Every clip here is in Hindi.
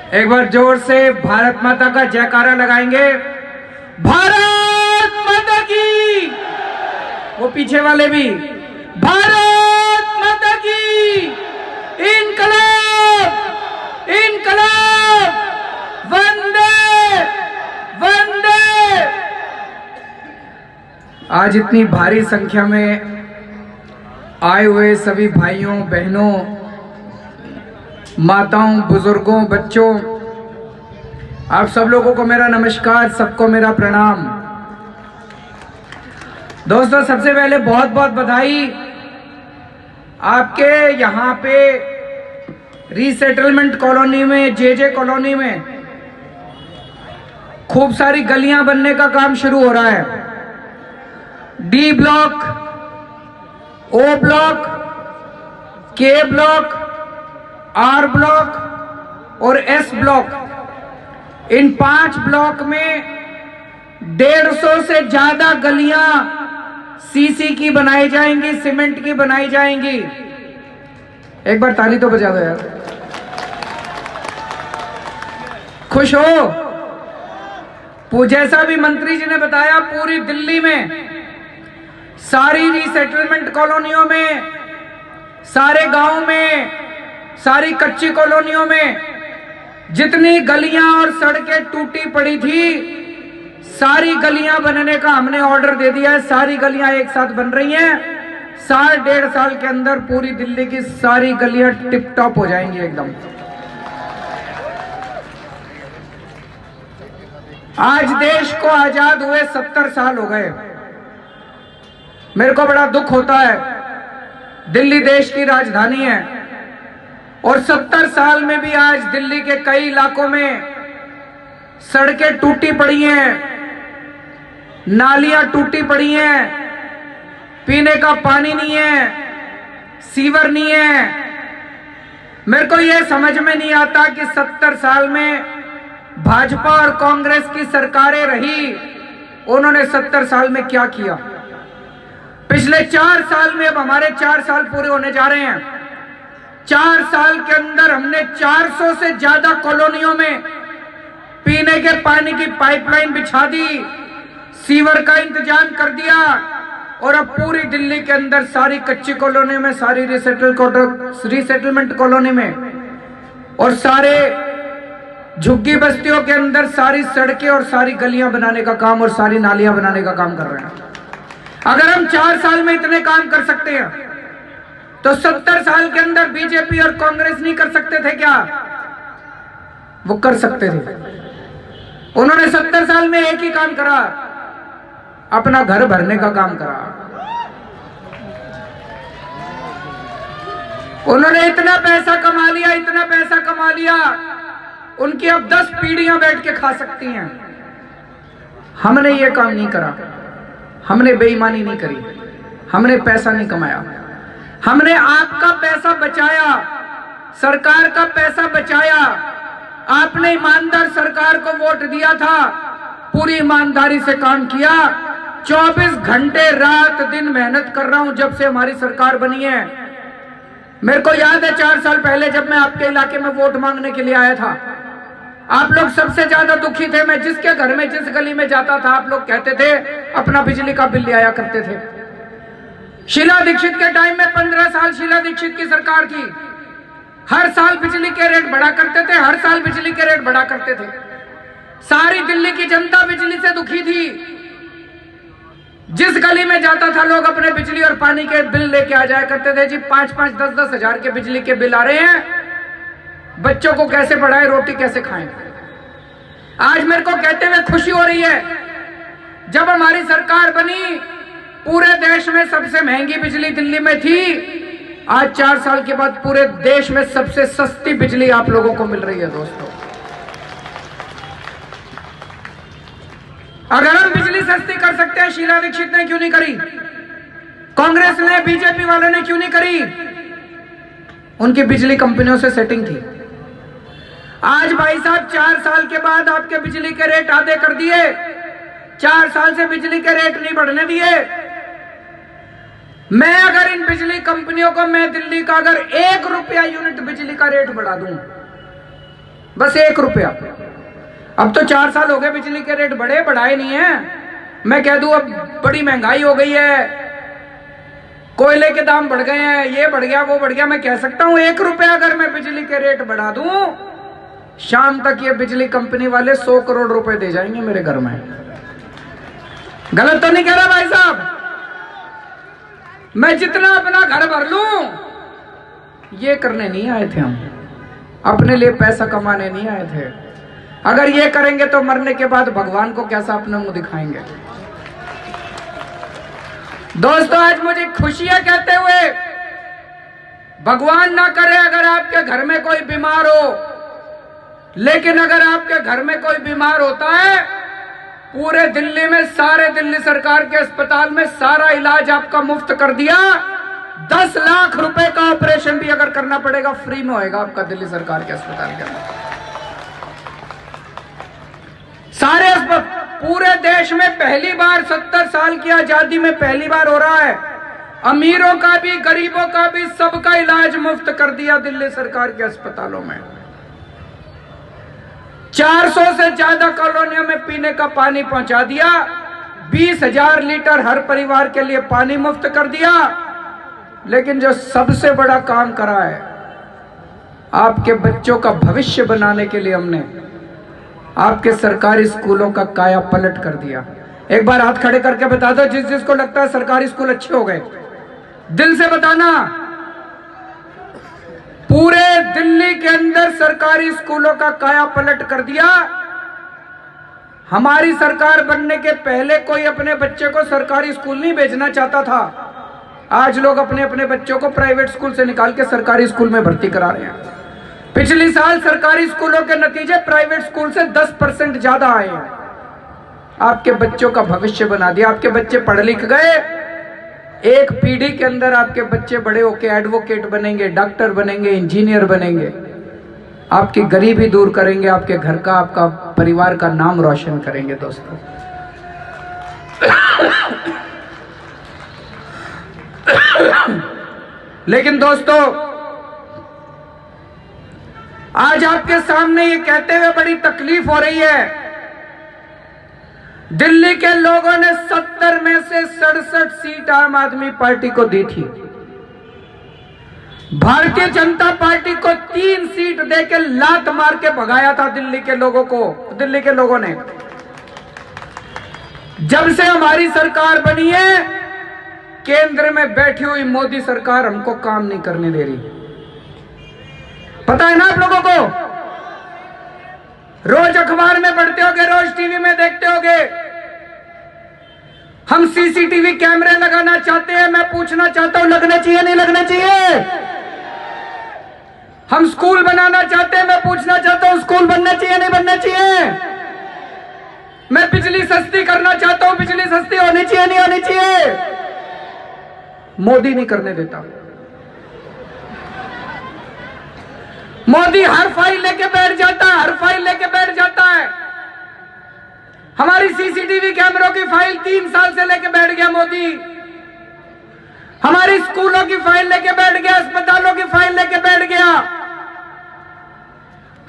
एक बार जोर से भारत माता का जयकारा लगाएंगे। भारत माता की। वो पीछे वाले भी भारत माता की। इनकलाब इनकलाब, वंदे वंदे। आज इतनी भारी संख्या में आए हुए सभी भाइयों बहनों, माताओं, बुजुर्गों, बच्चों, आप सब लोगों को मेरा नमस्कार, सबको मेरा प्रणाम। दोस्तों, सबसे पहले बहुत बहुत बधाई। आपके यहाँ पे रीसेटलमेंट कॉलोनी में, जे कॉलोनी में खूब सारी गलियां बनने का काम शुरू हो रहा है। डी ब्लॉक, ओ ब्लॉक, के ब्लॉक, आर ब्लॉक और एस ब्लॉक, इन 5 ब्लॉक में 150 से ज्यादा गलियां सीसी की बनाई जाएंगी, सीमेंट की बनाई जाएंगी। एक बार ताली तो बजा दो यार। खुश हो? जैसा भी मंत्री जी ने बताया, पूरी दिल्ली में सारी रीसेटलमेंट कॉलोनियों में, सारे गांव में, सारी कच्ची कॉलोनियों में जितनी गलियां और सड़कें टूटी पड़ी थी, सारी गलियां बनने का हमने ऑर्डर दे दिया है। सारी गलियां एक साथ बन रही हैं। 1.5 साल के अंदर पूरी दिल्ली की सारी गलियां टिप टॉप हो जाएंगी एकदम। आज देश को आजाद हुए 70 साल हो गए। मेरे को बड़ा दुख होता है, दिल्ली देश की राजधानी है और 70 साल में भी आज दिल्ली के कई इलाकों में सड़कें टूटी पड़ी हैं, नालियां टूटी पड़ी हैं, पीने का पानी नहीं है, सीवर नहीं है। मेरे को यह समझ में नहीं आता कि 70 साल में भाजपा और कांग्रेस की सरकारें रही, उन्होंने 70 साल में क्या किया। पिछले 4 साल में, अब हमारे 4 साल पूरे होने जा रहे हैं, 4 साल के अंदर हमने 400 से ज्यादा कॉलोनियों में पीने के पानी की पाइपलाइन बिछा दी, सीवर का इंतजाम कर दिया और अब पूरी दिल्ली के अंदर सारी कच्ची कॉलोनी में, सारी रीसेटलमेंट कॉलोनी में और सारे झुग्गी बस्तियों के अंदर सारी सड़कें और सारी गलियां बनाने का काम और सारी नालियां बनाने का काम कर रहे हैं। अगर हम 4 साल में इतने काम कर सकते हैं तो 70 साल के अंदर बीजेपी और कांग्रेस नहीं कर सकते थे क्या? वो कर सकते थे। उन्होंने 70 साल में एक ही काम करा, अपना घर भरने का काम करा। उन्होंने इतना पैसा कमा लिया, इतना पैसा कमा लिया, उनकी अब 10 पीढ़ियां बैठ के खा सकती हैं। हमने ये काम नहीं करा, हमने बेईमानी नहीं करी, हमने पैसा नहीं कमाया, हमने आपका पैसा बचाया, सरकार का पैसा बचाया। आपने ईमानदार सरकार को वोट दिया था, पूरी ईमानदारी से काम किया। 24 घंटे रात दिन मेहनत कर रहा हूं जब से हमारी सरकार बनी है। मेरे को याद है 4 साल पहले जब मैं आपके इलाके में वोट मांगने के लिए आया था, आप लोग सबसे ज्यादा दुखी थे। मैं जिसके घर में, जिस गली में जाता था, आप लोग कहते थे अपना बिजली का बिल ले आया करते थे। शीला दीक्षित के टाइम में 15 साल शीला दीक्षित की सरकार थी। हर साल बिजली के रेट बढ़ा करते थे, हर साल बिजली के रेट बढ़ा करते थे। सारी दिल्ली की जनता बिजली से दुखी थी। जिस गली में जाता था, लोग अपने बिजली और पानी के बिल लेके आ जाया करते थे। जी 5-5, 10-10 हजार के बिजली के बिल आ रहे हैं, बच्चों को कैसे पढ़ाएं, रोटी कैसे खाएं। आज मेरे को कहते हुए खुशी हो रही है, जब हमारी सरकार बनी, पूरे देश में सबसे महंगी बिजली दिल्ली में थी। आज 4 साल के बाद पूरे देश में सबसे सस्ती बिजली आप लोगों को मिल रही है। दोस्तों, अगर हम बिजली सस्ती कर सकते हैं, शीला दीक्षित ने क्यों नहीं करी? कांग्रेस ने, बीजेपी वालों ने क्यों नहीं करी? उनकी बिजली कंपनियों से सेटिंग थी। आज भाई साहब 4 साल के बाद आपके बिजली के रेट आधे कर दिए। 4 साल से बिजली के रेट नहीं बढ़ने दिए। मैं अगर इन बिजली कंपनियों को, मैं दिल्ली का अगर 1 रुपया यूनिट बिजली का रेट बढ़ा दूं, बस 1 रुपया। अब तो 4 साल हो गए बिजली के रेट बढ़ाए नहीं है। मैं कह दूं अब बड़ी महंगाई हो गई है, कोयले के दाम बढ़ गए हैं, ये बढ़ गया वो बढ़ गया, मैं कह सकता हूं 1 रुपया अगर मैं बिजली के रेट बढ़ा दूं, शाम तक ये बिजली कंपनी वाले 100 करोड़ रुपए दे जाएंगे मेरे घर में। गलत तो नहीं कह रहा भाई साहब? मैं जितना अपना घर भर लूं, ये करने नहीं आए थे हम, अपने लिए पैसा कमाने नहीं आए थे। अगर ये करेंगे तो मरने के बाद भगवान को कैसा अपना मुंह दिखाएंगे। दोस्तों, आज मुझे खुशी है कहते हुए, भगवान ना करे अगर आपके घर में कोई बीमार हो, लेकिन अगर आपके घर में कोई बीमार होता है, पूरे दिल्ली में सारे दिल्ली सरकार के अस्पताल में सारा इलाज आपका मुफ्त कर दिया। 10 लाख रुपए का ऑपरेशन भी अगर करना पड़ेगा फ्री में होएगा आपका दिल्ली सरकार के अस्पताल के अंदर। सारे पूरे देश में पहली बार 70 साल की आजादी में पहली बार हो रहा है, अमीरों का भी गरीबों का भी सबका इलाज मुफ्त कर दिया दिल्ली सरकार के अस्पतालों में। 400 से ज्यादा कॉलोनियों में पीने का पानी पहुंचा दिया। 20,000 लीटर हर परिवार के लिए पानी मुफ्त कर दिया। लेकिन जो सबसे बड़ा काम करा है, आपके बच्चों का भविष्य बनाने के लिए हमने आपके सरकारी स्कूलों का काया पलट कर दिया। एक बार हाथ खड़े करके बता दो जिस जिसको लगता है सरकारी स्कूल अच्छे हो गए, दिल से बताना। पूरे दिल्ली के अंदर सरकारी स्कूलों का काया पलट कर दिया। हमारी सरकार बनने के पहले कोई अपने बच्चे को सरकारी स्कूल नहीं भेजना चाहता था। आज लोग अपने अपने बच्चों को प्राइवेट स्कूल से निकाल के सरकारी स्कूल में भर्ती करा रहे हैं। पिछले साल सरकारी स्कूलों के नतीजे प्राइवेट स्कूल से 10% ज्यादा आए हैं। आपके बच्चों का भविष्य बना दिया। आपके बच्चे पढ़ लिख गए, एक पीढ़ी के अंदर आपके बच्चे बड़े होके एडवोकेट बनेंगे, डॉक्टर बनेंगे, इंजीनियर बनेंगे, आपकी गरीबी दूर करेंगे, आपके घर का, आपका परिवार का नाम रोशन करेंगे। दोस्तों, लेकिन दोस्तों, आज आपके सामने ये कहते हुए बड़ी तकलीफ हो रही है, दिल्ली के लोगों ने 70 में से 67 सीट आम आदमी पार्टी को दी थी। भारतीय जनता पार्टी को 3 सीट देके लात मार के भगाया था दिल्ली के लोगों को। दिल्ली के लोगों ने, जब से हमारी सरकार बनी है, केंद्र में बैठी हुई मोदी सरकार हमको काम नहीं करने दे रही। पता है ना आप लोगों को? रोज अखबार में पढ़ते होगे, रोज टीवी में देखते होगे। हम सीसीटीवी कैमरे लगाना चाहते हैं। मैं पूछना चाहता हूं, लगने चाहिए नहीं लगने चाहिए? हम स्कूल बनाना चाहते हैं। मैं पूछना चाहता हूं, स्कूल बनना चाहिए नहीं बनना चाहिए? मैं बिजली सस्ती करना चाहता हूं, बिजली सस्ती होनी चाहिए नहीं होनी चाहिए? मोदी नहीं करने देता। मोदी हर फाइल लेके बैठ जाता है, हर फाइल लेके बैठ जाता है। हमारी सीसीटीवी कैमरों की फाइल 3 साल से लेके बैठ गया मोदी। हमारी स्कूलों की फाइल लेके बैठ गया, अस्पतालों की फाइल लेके बैठ गया।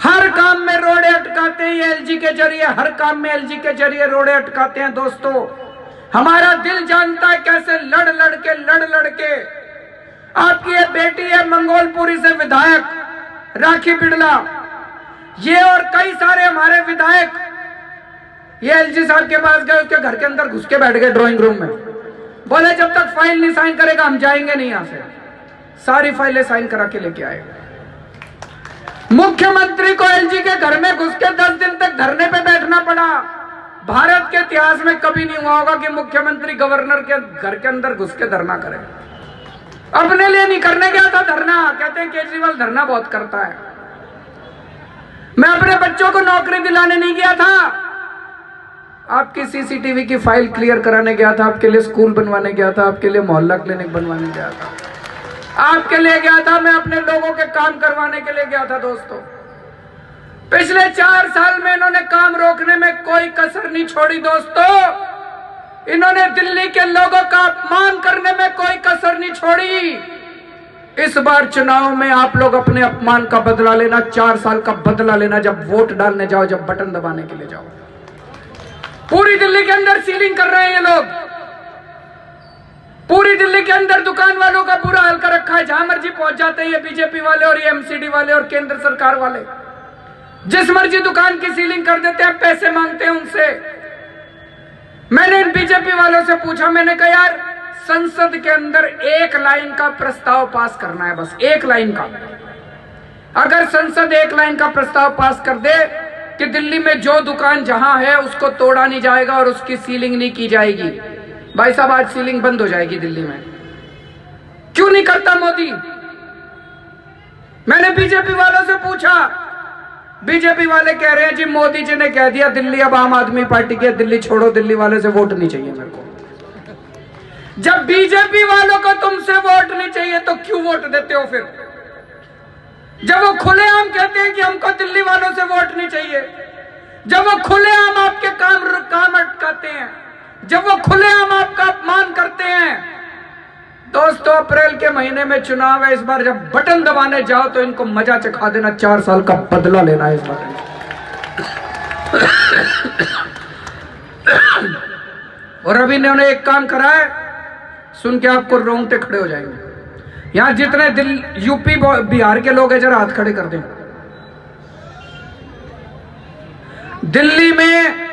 हर काम में रोड़े अटकाते हैं ये एलजी के जरिए, हर काम में एलजी के जरिए रोड़े अटकाते हैं। दोस्तों, हमारा दिल जानता है कैसे लड़ लड़ के आपकी ये बेटी है मंगोलपुरी से विधायक राखी बिड़ला, ये और कई सारे हमारे विधायक ये एलजी साहब के पास गए, उसके घर के अंदर घुस के बैठ गए ड्राइंग रूम में। बोले जब तक फाइल नहीं साइन करेगा हम जाएंगे नहीं यहां से। सारी फाइलें साइन करा के लेके आए। मुख्यमंत्री को एलजी के घर में घुस के 10 दिन तक धरने पे बैठना पड़ा। भारत के इतिहास में कभी नहीं हुआ होगा कि मुख्यमंत्री गवर्नर के घर के अंदर घुस के धरना करे। अपने लिए नहीं करने गया था धरना। कहते हैं केजरीवाल धरना बहुत करता है। मैं अपने बच्चों को नौकरी दिलाने नहीं गया था, आपकी सीसीटीवी की फाइल क्लियर कराने गया था, आपके लिए स्कूल बनवाने गया था, आपके लिए मोहल्ला क्लिनिक बनवाने गया था, आपके लिए गया था, मैं अपने लोगों के काम करवाने के लिए गया था। दोस्तों, पिछले 4 साल में इन्होंने काम रोकने में कोई कसर नहीं छोड़ी। दोस्तों, इन्होंने दिल्ली के लोगों का अपमान करने में कोई कसर नहीं छोड़ी। इस बार चुनाव में आप लोग अपने अपमान का बदला लेना, 4 साल का बदला लेना। जब वोट डालने जाओ, जब बटन दबाने के लिए जाओ। पूरी दिल्ली के अंदर सीलिंग कर रहे हैं ये लोग। पूरी दिल्ली के अंदर दुकान वालों का बुरा हाल कर रखा है। जहां मर्जी पहुंच जाते हैं ये बीजेपी वाले और ये एमसीडी वाले और केंद्र सरकार वाले। जिस मर्जी दुकान की सीलिंग कर देते हैं, पैसे मांगते हैं उनसे। मैंने इन बीजेपी वालों से पूछा, मैंने कहा यार संसद के अंदर 1 लाइन का प्रस्ताव पास करना है, बस 1 लाइन का। अगर संसद 1 लाइन का प्रस्ताव पास कर दे कि दिल्ली में जो दुकान जहां है उसको तोड़ा नहीं जाएगा और उसकी सीलिंग नहीं की जाएगी, भाई साहब आज सीलिंग बंद हो जाएगी दिल्ली में। क्यों नहीं करता मोदी? मैंने बीजेपी वालों से पूछा, बीजेपी वाले कह रहे हैं जी मोदी जी ने कह दिया दिल्ली अब आम आदमी पार्टी की, दिल्ली छोड़ो, दिल्ली वाले से वोट नहीं चाहिए मेरे को। जब बीजेपी वालों को तुमसे वोट नहीं चाहिए तो क्यों वोट देते हो फिर? जब वो खुलेआम कहते हैं कि हमको दिल्ली वालों से वोट नहीं चाहिए, जब वो खुलेआम आपके काम अटकाते हैं, जब वो खुलेआम आपका अपमान करते हैं। दोस्तों अप्रैल के महीने में चुनाव है, इस बार जब बटन दबाने जाओ तो इनको मजा चखा देना, 4 साल का बदला लेना है इस बार। और अभी इन्होंने एक काम करा है, सुन के आपको रोंगटे खड़े हो जाएंगे। यहां जितने यूपी बिहार के लोग हैं जरा हाथ खड़े कर दें। दिल्ली में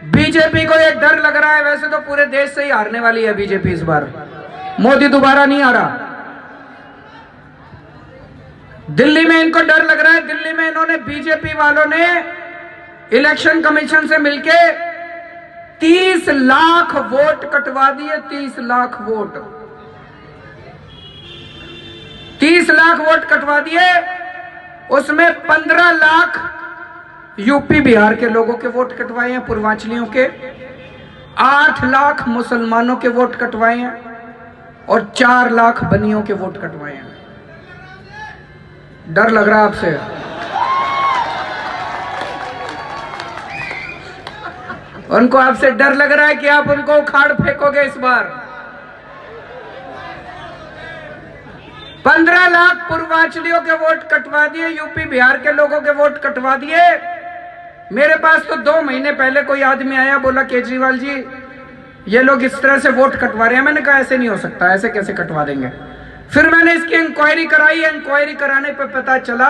बीजेपी को एक डर लग रहा है, वैसे तो पूरे देश से ही हारने वाली है बीजेपी इस बार, मोदी दोबारा नहीं आ रहा। दिल्ली में इनको डर लग रहा है। दिल्ली में इन्होंने बीजेपी वालों ने इलेक्शन कमीशन से मिलके 30 लाख वोट कटवा दिए। 30 लाख वोट, 30 लाख वोट कटवा दिए। उसमें 15 लाख यूपी बिहार के लोगों के वोट कटवाए हैं, पूर्वांचलियों के। 8 लाख मुसलमानों के वोट कटवाए हैं और 4 लाख बनियों के वोट कटवाए हैं। डर लग रहा है आपसे? उनको आपसे डर लग रहा है कि आप उनको उखाड़ फेंकोगे इस बार। 15 लाख पूर्वांचलियों के वोट कटवा दिए, यूपी बिहार के लोगों के वोट कटवा दिए। मेरे पास तो 2 महीने पहले कोई आदमी आया, बोला केजरीवाल जी ये लोग इस तरह से वोट कटवा रहे हैं। मैंने कहा ऐसे नहीं हो सकता, ऐसे कैसे कटवा देंगे। फिर मैंने इसकी इंक्वायरी कराई। इंक्वायरी कराने पर पता चला,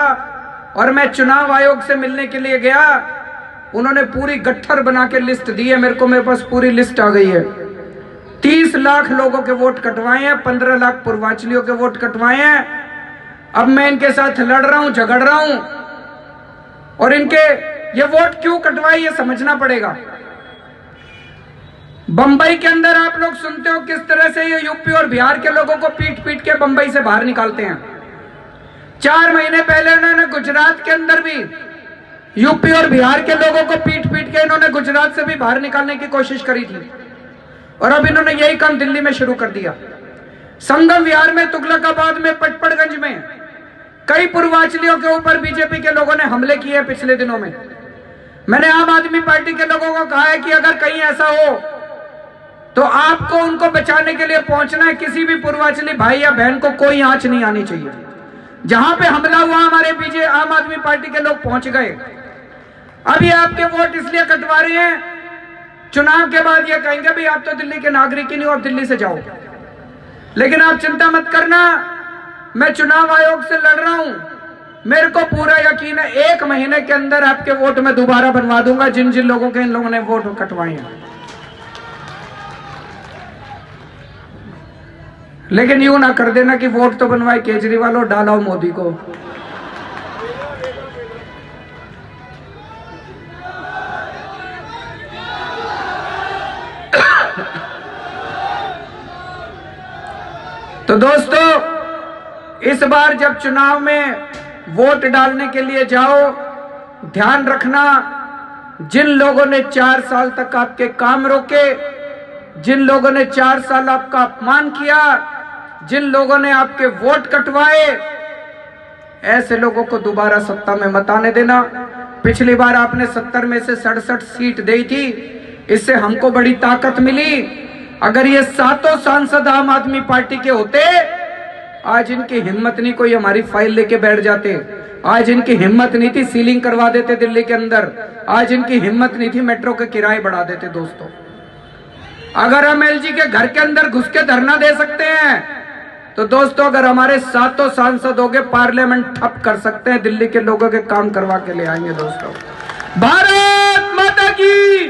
और मैं चुनाव आयोग से मिलने के लिए गया, उन्होंने पूरी गट्ठर बना के लिस्ट दी है मेरे को। मेरे पास पूरी लिस्ट आ गई है। 30 लाख लोगों के वोट कटवाए हैं, 15 लाख पूर्वांचलियों के वोट कटवाए हैं। अब मैं इनके साथ लड़ रहा हूं, झगड़ रहा हूं, और इनके ये वोट क्यों कटवाए ये समझना पड़ेगा। बंबई के अंदर आप लोग सुनते हो किस तरह से ये यूपी और बिहार के लोगों को पीट पीट के बंबई से बाहर निकालते हैं। 4 महीने पहले इन्होंने गुजरात के अंदर भी यूपी और बिहार के लोगों को पीट पीट के इन्होंने गुजरात से भी बाहर निकालने की कोशिश करी थी, और अब इन्होंने यही काम दिल्ली में शुरू कर दिया। संगम विहार में, तुगलकाबाद में, पटपड़गंज में कई पूर्वांचलियों के ऊपर बीजेपी के लोगों ने हमले किए पिछले दिनों में। मैंने आम आदमी पार्टी के लोगों को कहा है कि अगर कहीं ऐसा हो तो आपको उनको बचाने के लिए पहुंचना है। किसी भी पूर्वांचली भाई या बहन को कोई आंच नहीं आनी चाहिए। जहां पे हमला हुआ हमारे आम आदमी पार्टी के लोग पहुंच गए। अब ये आपके वोट इसलिए कटवा रहे हैं, चुनाव के बाद ये कहेंगे भाई आप तो दिल्ली के नागरिक ही नहीं हो, आप दिल्ली से जाओ। लेकिन आप चिंता मत करना, मैं चुनाव आयोग से लड़ रहा हूं। मेरे को पूरा यकीन है 1 महीने के अंदर आपके वोट मैं दोबारा बनवा दूंगा, जिन जिन लोगों के इन लोगों ने वोट कटवाए हैं। लेकिन यूं ना कर देना कि वोट तो बनवाए केजरीवाल और डालाओ मोदी को। तो दोस्तों इस बार जब चुनाव में वोट डालने के लिए जाओ, ध्यान रखना जिन लोगों ने 4 साल तक आपके काम रोके, जिन लोगों ने 4 साल आपका अपमान किया, जिन लोगों ने आपके वोट कटवाए, ऐसे लोगों को दोबारा सत्ता में मत आने देना। पिछली बार आपने 70 में से 67 सीट दी थी, इससे हमको बड़ी ताकत मिली। अगर ये 7 सांसद आम आदमी पार्टी के होते आज इनकी हिम्मत नहीं, कोई हमारी फाइल लेके बैठ जाते। आज इनकी हिम्मत नहीं थी सीलिंग करवा देते दिल्ली के अंदर। आज इनकी हिम्मत नहीं थी मेट्रो के किराए बढ़ा देते। दोस्तों, अगर हम एलजी के घर के अंदर घुस के धरना दे सकते हैं, तो दोस्तों अगर हमारे सातों सांसद होंगे पार्लियामेंट ठप कर सकते हैं, दिल्ली के लोगों के काम करवा के ले आएंगे। दोस्तों, भारत माता की